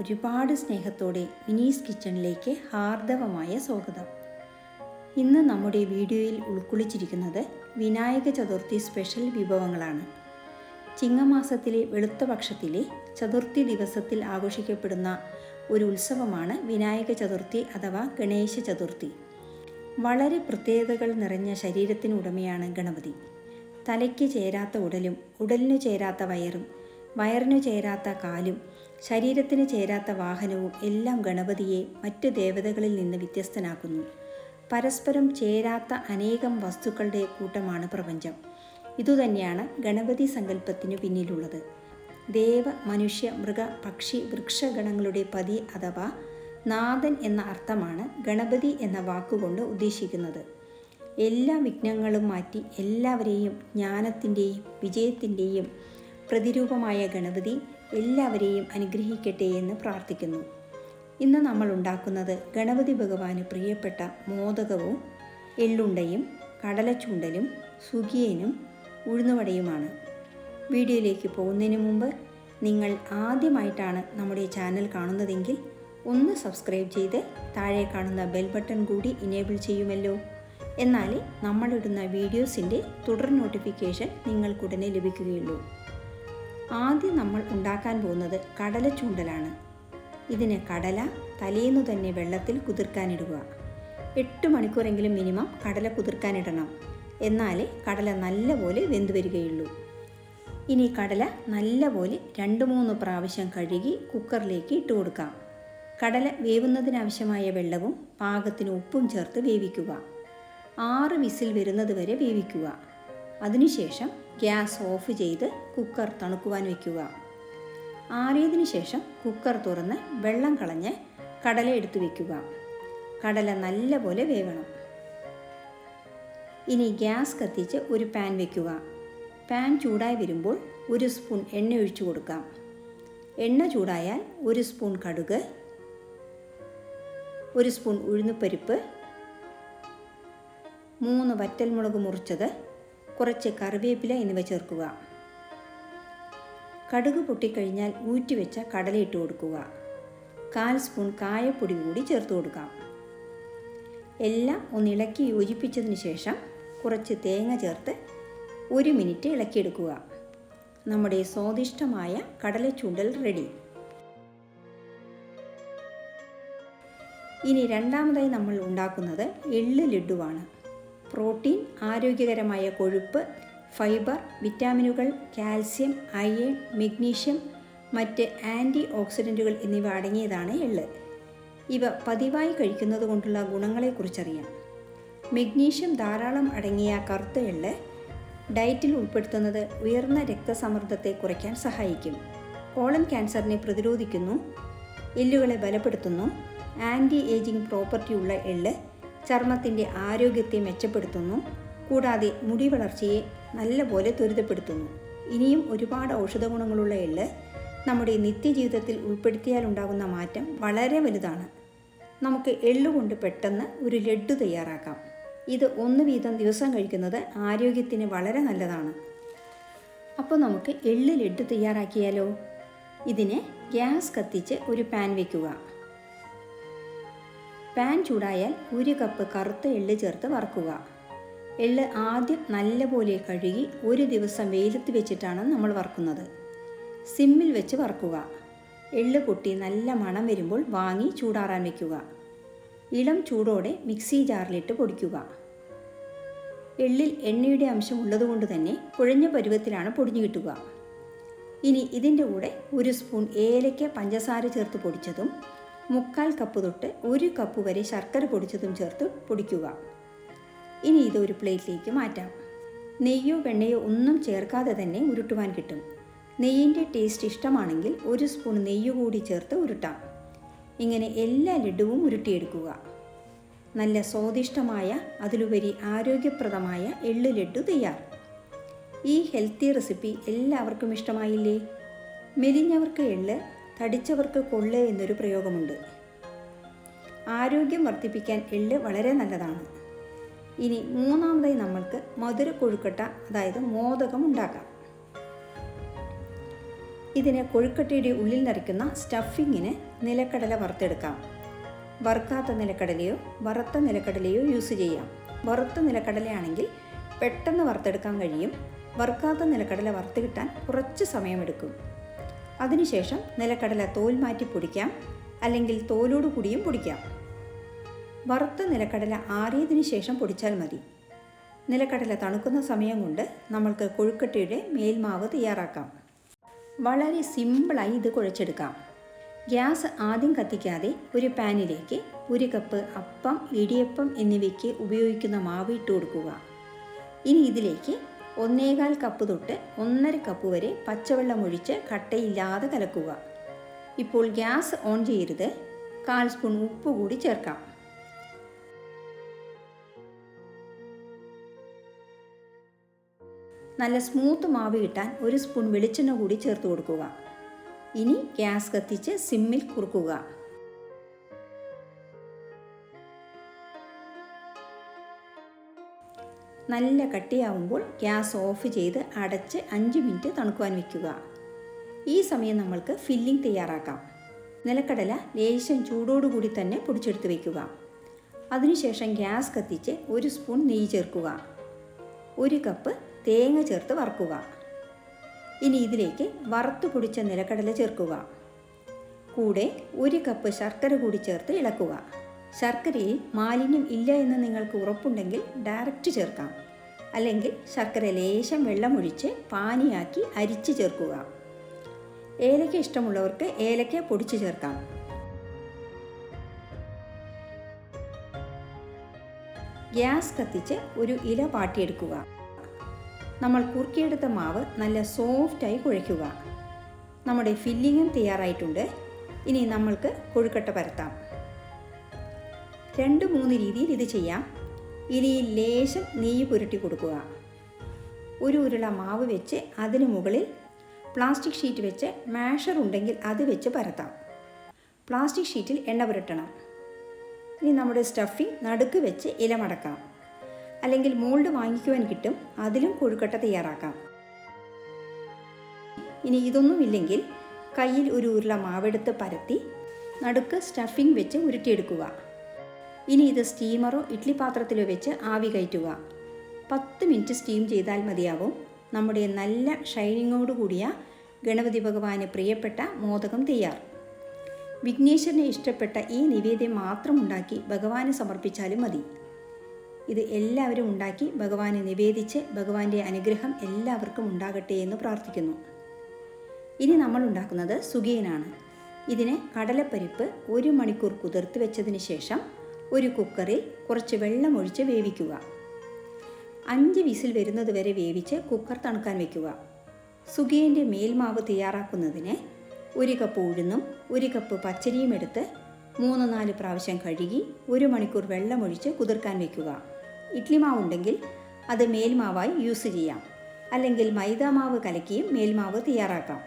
ഒരുപാട് സ്നേഹത്തോടെ മിനീസ് കിച്ചണിലേക്ക് ഹാർദവമായ സ്വാഗതം. ഇന്ന് നമ്മുടെ വീഡിയോയിൽ ഉൾക്കൊള്ളിച്ചിരിക്കുന്നത് വിനായക ചതുർത്ഥി സ്പെഷ്യൽ വിഭവങ്ങളാണ്. ചിങ്ങമാസത്തിലെ വെളുത്ത പക്ഷത്തിലെ ചതുർത്ഥി ദിവസത്തിൽ ആഘോഷിക്കപ്പെടുന്ന ഒരു ഉത്സവമാണ് വിനായക ചതുർത്ഥി അഥവാ ഗണേശ ചതുർത്ഥി. വളരെ പ്രത്യേകതകൾ നിറഞ്ഞ ശരീരത്തിനുടമയാണ് ഗണപതി. തലയ്ക്ക് ചേരാത്ത ഉടലും, ഉടലിനു ചേരാത്ത വയറും, വയറിനു ചേരാത്ത കാലും, ശരീരത്തിന് ചേരാത്ത വാഹനവും എല്ലാം ഗണപതിയെ മറ്റു ദേവതകളിൽ നിന്ന് വ്യത്യസ്തനാക്കുന്നു. പരസ്പരം ചേരാത്ത അനേകം വസ്തുക്കളുടെ കൂട്ടമാണ് പ്രപഞ്ചം. ഇതുതന്നെയാണ് ഗണപതി സങ്കല്പത്തിനു പിന്നിലുള്ളത്. ദേവ, മനുഷ്യ, മൃഗ, പക്ഷി, വൃക്ഷഗണങ്ങളുടെ പതി അഥവാ നാഥൻ എന്ന അർത്ഥമാണ് ഗണപതി എന്ന വാക്കുകൊണ്ട് ഉദ്ദേശിക്കുന്നത്. എല്ലാ വിഘ്നങ്ങളും മാറ്റി എല്ലാവരെയും ജ്ഞാനത്തിൻ്റെയും വിജയത്തിൻ്റെയും പ്രതിരൂപമായ ഗണപതി എല്ലാവരെയും അനുഗ്രഹിക്കട്ടെ എന്ന് പ്രാർത്ഥിക്കുന്നു. ഇന്ന് നമ്മൾ ഉണ്ടാക്കുന്നത് ഗണപതി ഭഗവാന് പ്രിയപ്പെട്ട മോദകവും എള്ളുണ്ടയും കടലച്ചൂണ്ടലും സുഖിയനും ഉഴുന്നുവടയുമാണ്. വീഡിയോയിലേക്ക് പോകുന്നതിന് മുമ്പ് നിങ്ങൾ ആദ്യമായിട്ടാണ് നമ്മുടെ ചാനൽ കാണുന്നതെങ്കിൽ ഒന്ന് സബ്സ്ക്രൈബ് ചെയ്ത് താഴെ കാണുന്ന ബെൽ ബട്ടൺ കൂടി ഇനേബിൾ ചെയ്യുമല്ലോ. എന്നാലേ നമ്മളിടുന്ന വീഡിയോസിൻ്റെ തുടർ നോട്ടിഫിക്കേഷൻ നിങ്ങൾക്കുടനെ ലഭിക്കുകയുള്ളൂ. ആദ്യം നമ്മൾ ഉണ്ടാക്കാൻ പോകുന്നത് കടലച്ചൂണ്ടലാണ്. ഇതിന് കടല തലേന്നു തന്നെ വെള്ളത്തിൽ കുതിർക്കാനിടുക. 8 മണിക്കൂറെങ്കിലും മിനിമം കടല കുതിർക്കാനിടണം. എന്നാലേ കടല നല്ലപോലെ വെന്തു വരികയുള്ളൂ. ഇനി കടല നല്ലപോലെ 2-3 പ്രാവശ്യം കഴുകി കുക്കറിലേക്ക് ഇട്ട് കൊടുക്കാം. കടല വേവുന്നതിനാവശ്യമായ വെള്ളവും പാകത്തിന് ഉപ്പും ചേർത്ത് വേവിക്കുക. 6 വിസിൽ വരുന്നത് വരെ വേവിക്കുക. അതിനുശേഷം ഗ്യാസ് ഓഫ് ചെയ്ത് കുക്കർ തണുക്കുവാൻ വയ്ക്കുക. ആറിയതിനു ശേഷം കുക്കർ തുറന്ന് വെള്ളം കളഞ്ഞ് കടല എടുത്തു വയ്ക്കുക. കടല നല്ലപോലെ വേവണം. ഇനി ഗ്യാസ് കത്തിച്ച് ഒരു പാൻ വയ്ക്കുക. പാൻ ചൂടായി വരുമ്പോൾ 1 സ്പൂൺ എണ്ണ ഒഴിച്ചു കൊടുക്കാം. എണ്ണ ചൂടായാൽ 1 സ്പൂൺ കടുക്, 1 സ്പൂൺ ഉഴുന്നുപരിപ്പ്, 3 വറ്റൽമുളക് മുറിച്ചത്, കുറച്ച് കറിവേപ്പില എന്നിവ ചേർക്കുക. കടുക് പൊട്ടിക്കഴിഞ്ഞാൽ ഊറ്റിവെച്ച കടലയിട്ട് കൊടുക്കുക. 1/4 സ്പൂൺ കായപ്പൊടി കൂടി ചേർത്ത് കൊടുക്കാം. എല്ലാം ഒന്ന് ഇളക്കി യോജിപ്പിച്ചതിന് ശേഷം കുറച്ച് തേങ്ങ ചേർത്ത് 1 മിനിറ്റ് ഇളക്കിയെടുക്കുക. നമ്മുടെ സ്വാദിഷ്ടമായ കടലച്ചൂണ്ടൽ റെഡി. ഇനി രണ്ടാമതായി നമ്മൾ ഉണ്ടാക്കുന്നത് എള്ള് ലഡുവാണ്. പ്രോട്ടീൻ, ആരോഗ്യകരമായ കൊഴുപ്പ്, ഫൈബർ, വിറ്റാമിനുകൾ, കാൽസ്യം, അയൺ, മഗ്നീഷ്യം, മറ്റ് ആൻറ്റി ഓക്സിഡൻറ്റുകൾ എന്നിവ അടങ്ങിയതാണ് എള്ള്. ഇവ പതിവായി കഴിക്കുന്നത് കൊണ്ടുള്ള ഗുണങ്ങളെക്കുറിച്ചറിയാം. മഗ്നീഷ്യം ധാരാളം അടങ്ങിയ കറുത്ത എള്ള് ഡയറ്റിൽ ഉൾപ്പെടുത്തുന്നത് ഉയർന്ന രക്തസമ്മർദ്ദത്തെ കുറയ്ക്കാൻ സഹായിക്കും. കോളൻ ക്യാൻസറിനെ പ്രതിരോധിക്കുന്നു, എല്ലുകളെ ബലപ്പെടുത്തുന്നു. ആൻറ്റി ഏജിംഗ് പ്രോപ്പർട്ടിയുള്ള എള്ള് ചർമ്മത്തിൻ്റെ ആരോഗ്യത്തെ മെച്ചപ്പെടുത്തുന്നു. കൂടാതെ മുടി വളർച്ചയെ നല്ലപോലെ ത്വരിതപ്പെടുത്തുന്നു. ഇനിയും ഒരുപാട് ഔഷധ ഗുണങ്ങളുള്ള എള്ള് നമ്മുടെ നിത്യജീവിതത്തിൽ ഉൾപ്പെടുത്തിയാൽ ഉണ്ടാകുന്ന മാറ്റം വളരെ വലുതാണ്. നമുക്ക് എള്ളുകൊണ്ട് പെട്ടെന്ന് ഒരു ലഡ്ഡു തയ്യാറാക്കാം. ഇത് 1 വീതം ദിവസം കഴിക്കുന്നത് ആരോഗ്യത്തിന് വളരെ നല്ലതാണ്. അപ്പോൾ നമുക്ക് എള്ള് ലഡ്ഡു തയ്യാറാക്കിയാലോ? ഇതിന് ഗ്യാസ് കത്തിച്ച് ഒരു പാൻ വയ്ക്കുക. പാൻ ചൂടായാൽ 1 കപ്പ് കറുത്ത എള്ള് ചേർത്ത് വറുക്കുക. എള്ള് ആദ്യം നല്ലപോലെ കഴുകി 1 ദിവസം വെയിലത്ത് വെച്ചിട്ടാണ് നമ്മൾ വറുക്കുന്നത്. സിമ്മിൽ വെച്ച് വറുക്കുക. എള്ള് പൊട്ടി നല്ല മണം വരുമ്പോൾ വാങ്ങി ചൂടാറാൻ വയ്ക്കുക. ഇളം ചൂടോടെ മിക്സി ജാറിലിട്ട് പൊടിക്കുക. എള്ളിൽ എണ്ണയുടെ അംശം ഉള്ളതുകൊണ്ട് തന്നെ കുഴഞ്ഞ പരുവത്തിലാണ് പൊടിഞ്ഞു കിട്ടുക. ഇനി ഇതിൻ്റെ കൂടെ 1 സ്പൂൺ ഏലയ്ക്ക പഞ്ചസാര ചേർത്ത് പൊടിച്ചതും 1/4 കപ്പ് തൊട്ട് 1 കപ്പ് വരെ ശർക്കര പൊടിച്ചതും ചേർത്ത് പൊടിക്കുക. ഇനി ഇത് ഒരു പ്ലേറ്റിലേക്ക് മാറ്റാം. നെയ്യോ വെണ്ണയോ ഒന്നും ചേർക്കാതെ തന്നെ ഉരുട്ടുവാൻ കിട്ടും. നെയ്യിൻ്റെ ടേസ്റ്റ് ഇഷ്ടമാണെങ്കിൽ 1 സ്പൂൺ നെയ്യ് കൂടി ചേർത്ത് ഉരുട്ടാം. ഇങ്ങനെ എല്ലാ ലഡുവും ഉരുട്ടിയെടുക്കുക. നല്ല സ്വാദിഷ്ടമായ അതിലുപരി ആരോഗ്യപ്രദമായ എള്ള് ലഡു തയ്യാർ. ഈ ഹെൽത്തി റെസിപ്പി എല്ലാവർക്കും ഇഷ്ടമായില്ലേ? മെലിഞ്ഞവർക്ക് എള്ള്, തടിച്ചവർക്ക് കൊള്ള് എന്നൊരു പ്രയോഗമുണ്ട്. ആരോഗ്യം വർദ്ധിപ്പിക്കാൻ എള്ള് വളരെ നല്ലതാണ്. ഇനി മൂന്നാമതായി നമ്മൾക്ക് മധുര കൊഴുക്കട്ട അതായത് മോദകം ഉണ്ടാക്കാം. ഇതിന് കൊഴുക്കട്ടയുടെ ഉള്ളിൽ നിറയ്ക്കുന്ന സ്റ്റഫിങ്ങിന് നിലക്കടല വറുത്തെടുക്കാം. വറുക്കാത്ത നിലക്കടലയോ വറുത്ത നിലക്കടലയോ യൂസ് ചെയ്യാം. വറുത്ത നിലക്കടലയാണെങ്കിൽ പെട്ടെന്ന് വറുത്തെടുക്കാൻ കഴിയും. വറുക്കാത്ത നിലക്കടല വറുത്ത് കിട്ടാൻ കുറച്ച് സമയമെടുക്കും. അതിനുശേഷം നിലക്കടല തോൽ മാറ്റി പൊടിക്കാം, അല്ലെങ്കിൽ തോലോടു കൂടിയും പൊടിക്കാം. വറുത്ത നിലക്കടല ആറിയതിനു ശേഷം പൊടിച്ചാൽ മതി. നിലക്കടല തണുക്കുന്ന സമയം കൊണ്ട് നമ്മൾക്ക് കൊഴുക്കട്ടയുടെ മേൽമാവ് തയ്യാറാക്കാം. വളരെ സിമ്പിളായി ഇത് കുഴച്ചെടുക്കാം. ഗ്യാസ് ആദ്യം കത്തിക്കാതെ ഒരു പാനിലേക്ക് 1 കപ്പ് അപ്പം, ഇടിയപ്പം എന്നിവയ്ക്ക് ഉപയോഗിക്കുന്ന മാവ് ഇട്ട് കൊടുക്കുക. ഇനി ഇതിലേക്ക് 1/4 കപ്പ് തൊട്ട് 1.5 കപ്പ് വരെ പച്ചവെള്ളം ഒഴിച്ച് കട്ടയില്ലാതെ കലക്കുക. ഇപ്പോൾ ഗ്യാസ് ഓൺ ചെയ്യരുത്. 1/4 സ്പൂൺ ഉപ്പ് കൂടി ചേർക്കാം. നല്ല സ്മൂത്ത് മാവ് കിട്ടാൻ 1 സ്പൂൺ വെളിച്ചെണ്ണ കൂടി ചേർത്ത് കൊടുക്കുക. ഇനി ഗ്യാസ് കത്തിച്ച് സിമ്മിൽ കുറുക്കുക. നല്ല കട്ടിയാവുമ്പോൾ ഗ്യാസ് ഓഫ് ചെയ്ത് അടച്ച് 5 മിനിറ്റ് തണുക്കുവാൻ വയ്ക്കുക. ഈ സമയം നമ്മൾക്ക് ഫില്ലിംഗ് തയ്യാറാക്കാം. നിലക്കടല ലേശം ചൂടോടുകൂടി തന്നെ പൊടിച്ചെടുത്ത് വയ്ക്കുക. അതിനുശേഷം ഗ്യാസ് കത്തിച്ച് 1 സ്പൂൺ നെയ്യ് ചേർക്കുക. 1 കപ്പ് തേങ്ങ ചേർത്ത് വറുക്കുക. ഇനി ഇതിലേക്ക് വറുത്ത് പൊടിച്ച നിലക്കടല ചേർക്കുക. കൂടെ 1 കപ്പ് ശർക്കര കൂടി ചേർത്ത് ഇളക്കുക. ശർക്കരയിൽ മാലിന്യം ഇല്ല എന്ന് നിങ്ങൾക്ക് ഉറപ്പുണ്ടെങ്കിൽ ഡയറക്റ്റ് ചേർക്കാം. അല്ലെങ്കിൽ ശർക്കര ലേശം വെള്ളമൊഴിച്ച് പാനിയാക്കി അരിച്ച് ചേർക്കുക. ഏലക്ക ഇഷ്ടമുള്ളവർക്ക് ഏലക്ക പൊടിച്ച് ചേർക്കാം. ഗ്യാസ് കത്തിച്ച് ഒരു ഇല പാട്ടിയെടുക്കുക. നമ്മൾ കുറുക്കിയെടുത്ത മാവ് നല്ല സോഫ്റ്റായി കുഴയ്ക്കുക. നമ്മുടെ ഫില്ലിങ്ങും തയ്യാറായിട്ടുണ്ട്. ഇനി നമ്മൾക്ക് കൊഴുക്കട്ട പരത്താം. 2-3 രീതിയിൽ ഇത് ചെയ്യാം. ഇലയിൽ ലേശം നെയ്യ് പുരട്ടി കൊടുക്കുക. ഒരു ഉരുള മാവ് വെച്ച് അതിന് മുകളിൽ പ്ലാസ്റ്റിക് ഷീറ്റ് വെച്ച് മാഷർ ഉണ്ടെങ്കിൽ അത് വെച്ച് പരത്താം. പ്ലാസ്റ്റിക് ഷീറ്റിൽ എണ്ണ പുരട്ടണം. ഇനി നമ്മുടെ സ്റ്റഫിംഗ് നടുക്ക് വെച്ച് ഇല മടക്കാം. അല്ലെങ്കിൽ മോൾഡ് വാങ്ങിക്കുവാൻ കിട്ടും, അതിലും കൊഴുക്കട്ട തയ്യാറാക്കാം. ഇനി ഇതൊന്നുമില്ലെങ്കിൽ കയ്യിൽ ഒരു ഉരുള മാവെടുത്ത് പരത്തി നടുക്ക് സ്റ്റഫിംഗ് വെച്ച് ഉരുട്ടിയെടുക്കുക. ഇനി ഇത് സ്റ്റീമറോ ഇഡ്ഡലി പാത്രത്തിലോ വെച്ച് ആവി കയറ്റുക. 10 മിനിറ്റ് സ്റ്റീം ചെയ്താൽ മതിയാവും. നമ്മുടെ നല്ല ഷൈനിങ്ങോട് കൂടിയ ഗണപതി ഭഗവാന് പ്രിയപ്പെട്ട മോദകം തയ്യാർ. വിഘ്നേശ്വരനെ ഇഷ്ടപ്പെട്ട ഈ നിവേദ്യം മാത്രം ഉണ്ടാക്കി ഭഗവാന് സമർപ്പിച്ചാലും മതി. ഇത് എല്ലാവരും ഉണ്ടാക്കി ഭഗവാനെ നിവേദിച്ച് ഭഗവാന്റെ അനുഗ്രഹം എല്ലാവർക്കും ഉണ്ടാകട്ടെ എന്ന് പ്രാർത്ഥിക്കുന്നു. ഇനി നമ്മൾ ഉണ്ടാക്കുന്നത് സുഖിയനാണ്. ഇതിന് കടലപ്പരിപ്പ് 1 മണിക്കൂർ കുതിർത്ത് വെച്ചതിന് ശേഷം ഒരു കുക്കറിൽ കുറച്ച് വെള്ളം ഒഴിച്ച് വേവിക്കുക. 5 വിസിൽ വരുന്നത് വരെ വേവിച്ച് കുക്കർ തണുക്കാൻ വയ്ക്കുക. സുഖിയൻ്റെ മേൽമാവ് തയ്യാറാക്കുന്നതിന് 1 കപ്പ് ഉഴുന്നും 1 കപ്പ് പച്ചരിയും എടുത്ത് 3-4 പ്രാവശ്യം കഴുകി 1 മണിക്കൂർ വെള്ളമൊഴിച്ച് കുതിർക്കാൻ വയ്ക്കുക. ഇഡ്ഡലി മാവുണ്ടെങ്കിൽ അത് മേൽമാവായി യൂസ് ചെയ്യാം. അല്ലെങ്കിൽ മൈദാമാവ് കലക്കിയും മേൽമാവ് തയ്യാറാക്കാം.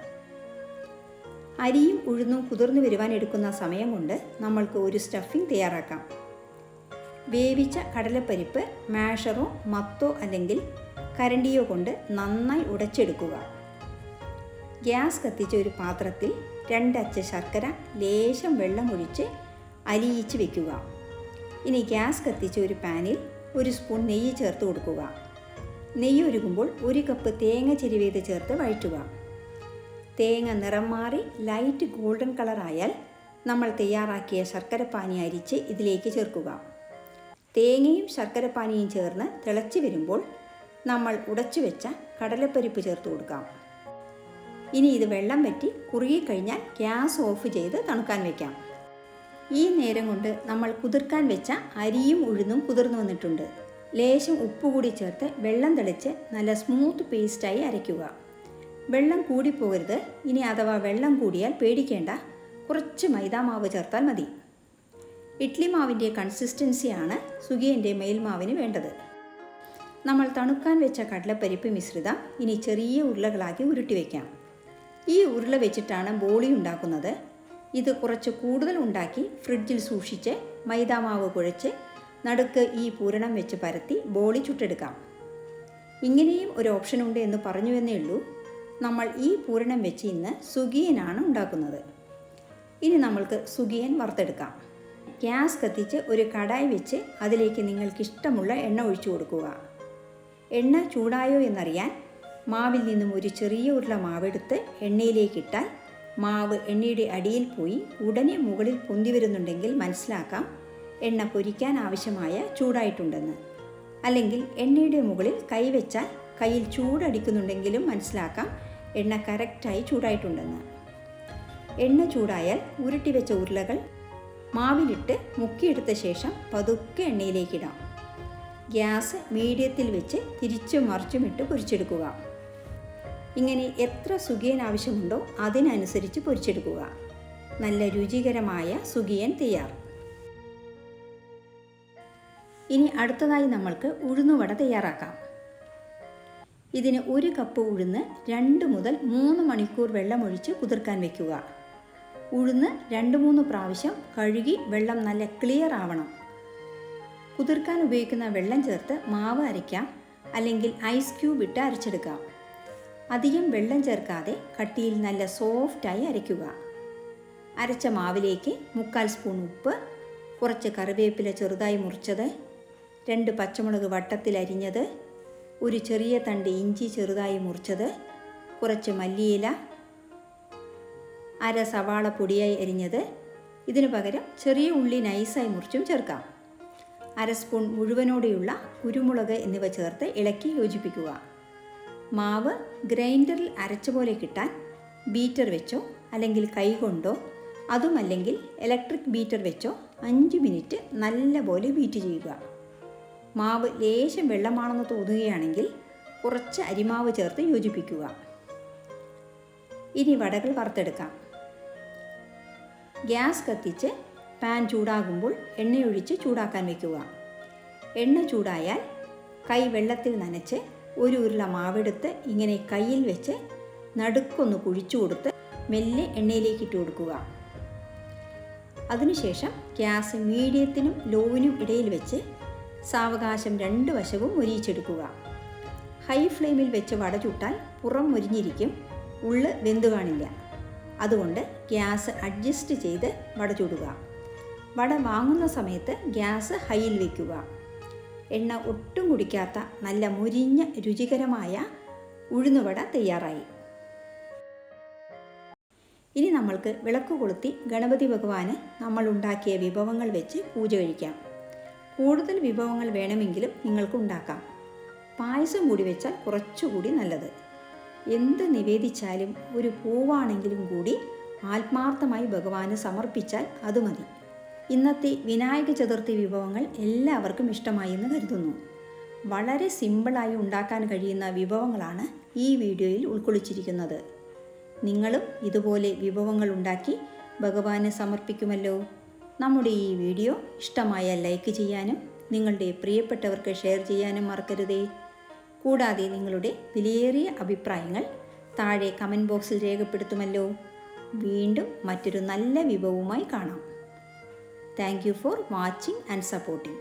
അരിയും ഉഴുന്നും കുതിർന്നു വരുവാൻ എടുക്കുന്ന സമയം കൊണ്ട് നമ്മൾക്ക് ഒരു സ്റ്റഫിംഗ് തയ്യാറാക്കാം. വേവിച്ച കടലപ്പരിപ്പ് മാഷറോ മത്തോ അല്ലെങ്കിൽ കരണ്ടിയോ കൊണ്ട് നന്നായി ഉടച്ചെടുക്കുക. ഗ്യാസ് കത്തിച്ച ഒരു പാത്രത്തിൽ 2 അച്ച് ശർക്കര ലേശം വെള്ളമൊഴിച്ച് അലിയിച്ച് വയ്ക്കുക. ഇനി ഗ്യാസ് കത്തിച്ച ഒരു പാനിൽ 1 സ്പൂൺ നെയ്യ് ചേർത്ത് കൊടുക്കുക. നെയ്യ് ഉരുകുമ്പോൾ 1 കപ്പ് തേങ്ങ ചിരവിയത് ചേർത്ത് വഴറ്റുക. തേങ്ങ നിറം മാറി ലൈറ്റ് ഗോൾഡൻ കളറായാൽ നമ്മൾ തയ്യാറാക്കിയ ശർക്കരപ്പാനി അരിച്ച് ഇതിലേക്ക് ചേർക്കുക. തേങ്ങയും ശർക്കരപ്പാനിയും ചേർന്ന് തിളച്ച് വരുമ്പോൾ നമ്മൾ ഉടച്ചു വെച്ച കടലപ്പരിപ്പ് ചേർത്ത് കൊടുക്കാം. ഇനി ഇത് വെള്ളം വറ്റി കുറുകിക്കഴിഞ്ഞാൽ ഗ്യാസ് ഓഫ് ചെയ്ത് തണുക്കാൻ വയ്ക്കാം. ഈ നേരം കൊണ്ട് നമ്മൾ കുതിർക്കാൻ വെച്ച അരിയും ഉഴുന്നും കുതിർന്നു വന്നിട്ടുണ്ട്. ലേശം ഉപ്പ് കൂടി ചേർത്ത് വെള്ളം തെളിച്ച് നല്ല സ്മൂത്ത് പേസ്റ്റായി അരയ്ക്കുക. വെള്ളം കൂടിപ്പോകരുത്. ഇനി അഥവാ വെള്ളം കൂടിയാൽ പേടിക്കേണ്ട, കുറച്ച് മൈദാമാവ് ചേർത്താൽ മതി. ഇഡ്ഡലി മാവിൻ്റെ കൺസിസ്റ്റൻസിയാണ് സുഖിയൻ്റെ മേൽമാവിന് വേണ്ടത്. നമ്മൾ തണുക്കാൻ വെച്ച കടലപ്പരിപ്പ് മിശ്രിതം ഇനി ചെറിയ ഉരുളകളാക്കി ഉരുട്ടി വയ്ക്കാം. ഈ ഉരുള വെച്ചിട്ടാണ് ബോളി ഉണ്ടാക്കുന്നത്. ഇത് കുറച്ച് കൂടുതൽ ഉണ്ടാക്കി ഫ്രിഡ്ജിൽ സൂക്ഷിച്ച് മൈദാമാവ് കുഴച്ച് നടുക്ക് ഈ പൂരണം വെച്ച് പരത്തി ബോളി ചുട്ടെടുക്കാം. ഇങ്ങനെയും ഒരു ഓപ്ഷൻ ഉണ്ട് എന്ന് പറഞ്ഞുവെന്നേ ഉള്ളൂ. നമ്മൾ ഈ പൂരണം വെച്ച് ഇന്ന് സുഗിയനാണ് ഉണ്ടാക്കുന്നത്. ഇനി നമ്മൾക്ക് സുഗിയൻ വറുത്തെടുക്കാം. ഗ്യാസ് കത്തിച്ച് ഒരു കടായി വെച്ച് അതിലേക്ക് നിങ്ങൾക്കിഷ്ടമുള്ള എണ്ണ ഒഴിച്ചു കൊടുക്കുക. എണ്ണ ചൂടായോ എന്നറിയാൻ മാവിൽ നിന്നും ഒരു ചെറിയ ഉരുള മാവെടുത്ത് എണ്ണയിലേക്കിട്ടാൽ മാവ് എണ്ണയുടെ അടിയിൽ പോയി ഉടനെ മുകളിൽ പൊന്തി വരുന്നുണ്ടെങ്കിൽ മനസ്സിലാക്കാം എണ്ണ പൊരിക്കാൻ ആവശ്യമായ ചൂടായിട്ടുണ്ടെന്ന്. അല്ലെങ്കിൽ എണ്ണയുടെ മുകളിൽ കൈവച്ചാൽ കയ്യിൽ ചൂടടിക്കുന്നുണ്ടെങ്കിലും മനസ്സിലാക്കാം എണ്ണ കറക്റ്റായി ചൂടായിട്ടുണ്ടെന്ന്. എണ്ണ ചൂടായാൽ ഉരുട്ടി വെച്ച ഉരുളകൾ മാവിലിട്ട് മുക്കിയെടുത്ത ശേഷം പതുക്കെ എണ്ണയിലേക്കിടാം. ഗ്യാസ് മീഡിയത്തിൽ വെച്ച് തിരിച്ചും മറിച്ചുമിട്ട് പൊരിച്ചെടുക്കുക. ഇങ്ങനെ എത്ര സുഗിയൻ ആവശ്യമുണ്ടോ അതിനനുസരിച്ച് പൊരിച്ചെടുക്കുക. നല്ല രുചികരമായ സുഗിയൻ തയ്യാർ. ഇനി അടുത്തതായി നമ്മൾക്ക് ഉഴുന്നുവട തയ്യാറാക്കാം. ഇതിന് 1 കപ്പ് ഉഴുന്ന് 2 മുതൽ 3 മണിക്കൂർ വെള്ളമൊഴിച്ച് കുതിർക്കാൻ വയ്ക്കുക. ഉഴുന്ന് 2-3 പ്രാവശ്യം കഴുകി വെള്ളം നല്ല ക്ലിയർ ആവണം. കുതിർക്കാൻ ഉപയോഗിക്കുന്ന വെള്ളം ചേർത്ത് മാവ് അരയ്ക്കാം, അല്ലെങ്കിൽ ഐസ് ക്യൂബ് ഇട്ട് അരച്ചെടുക്കാം. അധികം വെള്ളം ചേർക്കാതെ കട്ടിയിൽ നല്ല സോഫ്റ്റായി അരയ്ക്കുക. അരച്ച മാവിലേക്ക് 1/4 സ്പൂൺ ഉപ്പ്, കുറച്ച് കറിവേപ്പില ചെറുതായി മുറിച്ചത്, 2 പച്ചമുളക് വട്ടത്തിൽ അരിഞ്ഞത്, ഒരു ചെറിയ തണ്ട് ഇഞ്ചി ചെറുതായി മുറിച്ചത്, കുറച്ച് മല്ലിയില, അര സവാള പൊടിയായി അരിഞ്ഞത്. ഇതിനു പകരം ചെറിയ ഉള്ളി നൈസായി മുറിച്ചും ചേർക്കാം. 1/2 സ്പൂൺ മുഴുവനോടെയുള്ള കുരുമുളക് എന്നിവ ചേർത്ത് ഇളക്കി യോജിപ്പിക്കുക. മാവ് ഗ്രൈൻഡറിൽ അരച്ച പോലെ കിട്ടാൻ ബീറ്റർ വെച്ചോ അല്ലെങ്കിൽ കൈകൊണ്ടോ അതുമല്ലെങ്കിൽ ഇലക്ട്രിക് ബീറ്റർ വെച്ചോ 5 മിനിറ്റ് നല്ലപോലെ ബീറ്റ് ചെയ്യുക. മാവ് ലേശം വെള്ളമാണെന്ന് തോന്നുകയാണെങ്കിൽ കുറച്ച് അരിമാവ് ചേർത്ത് യോജിപ്പിക്കുക. ഇനി വടകൾ വറുത്തെടുക്കാം. ഗ്യാസ് കത്തിച്ച് പാൻ ചൂടാകുമ്പോൾ എണ്ണയൊഴിച്ച് ചൂടാക്കാൻ വയ്ക്കുക. എണ്ണ ചൂടായാൽ കൈ വെള്ളത്തിൽ നനച്ച് ഒരു ഉരുള മാവെടുത്ത് ഇങ്ങനെ കയ്യിൽ വെച്ച് നടുക്കൊന്ന് കുഴിച്ചു കൊടുത്ത് മെല്ലെ എണ്ണയിലേക്ക് ഇട്ട് കൊടുക്കുക. അതിനുശേഷം ഗ്യാസ് മീഡിയത്തിനും ലോവിനും ഇടയിൽ വെച്ച് സാവകാശം 2 വശവും മൊരിയിച്ചെടുക്കുക. ഹൈ ഫ്ലെയിമിൽ വെച്ച് വട ചുട്ടാൽ പുറം മൊരിഞ്ഞിരിക്കും, ഉള്ള് വെന്തു കാണില്ല. അതുകൊണ്ട് ഗ്യാസ് അഡ്ജസ്റ്റ് ചെയ്ത് വട ചുടുക. വട വാങ്ങുന്ന സമയത്ത് ഗ്യാസ് ഹൈയിൽ വയ്ക്കുക. എണ്ണ ഒട്ടും കുടിക്കാത്ത നല്ല മൊരിഞ്ഞ രുചികരമായ ഉഴുന്നുവട തയ്യാറായി. ഇനി നമ്മൾക്ക് വിളക്ക് കൊളുത്തി ഗണപതി ഭഗവാന് നമ്മൾ ഉണ്ടാക്കിയ വിഭവങ്ങൾ വെച്ച് പൂജ കഴിക്കാം. കൂടുതൽ വിഭവങ്ങൾ വേണമെങ്കിലും നിങ്ങൾക്ക് ഉണ്ടാക്കാം. പായസം കൂടി വെച്ചാൽ കുറച്ചുകൂടി നല്ലത്. എന്ത് നിവേദിച്ചാലും ഒരു പൂവാണെങ്കിലും കൂടി ആത്മാർത്ഥമായി ഭഗവാന് സമർപ്പിച്ചാൽ അത് മതി. ഇന്നത്തെ വിനായക ചതുർത്ഥി വിഭവങ്ങൾ എല്ലാവർക്കും ഇഷ്ടമായി എന്ന് കരുതുന്നു. വളരെ സിമ്പിളായി ഉണ്ടാക്കാൻ കഴിയുന്ന വിഭവങ്ങളാണ് ഈ വീഡിയോയിൽ ഉൾക്കൊള്ളിച്ചിരിക്കുന്നത്. നിങ്ങളും ഇതുപോലെ വിഭവങ്ങൾ ഉണ്ടാക്കി ഭഗവാന് സമർപ്പിക്കുമല്ലോ. നമ്മുടെ ഈ വീഡിയോ ഇഷ്ടമായാൽ ലൈക്ക് ചെയ്യാനും നിങ്ങളുടെ പ്രിയപ്പെട്ടവർക്ക് ഷെയർ ചെയ്യാനും മറക്കരുതേ. കൂടാതെ നിങ്ങളുടെ വിലയേറിയ അഭിപ്രായങ്ങൾ താഴെ കമൻറ്റ് ബോക്സിൽ രേഖപ്പെടുത്തുമല്ലോ. വീണ്ടും മറ്റൊരു നല്ല വിഭവവുമായി കാണാം. Thank you for watching and supporting.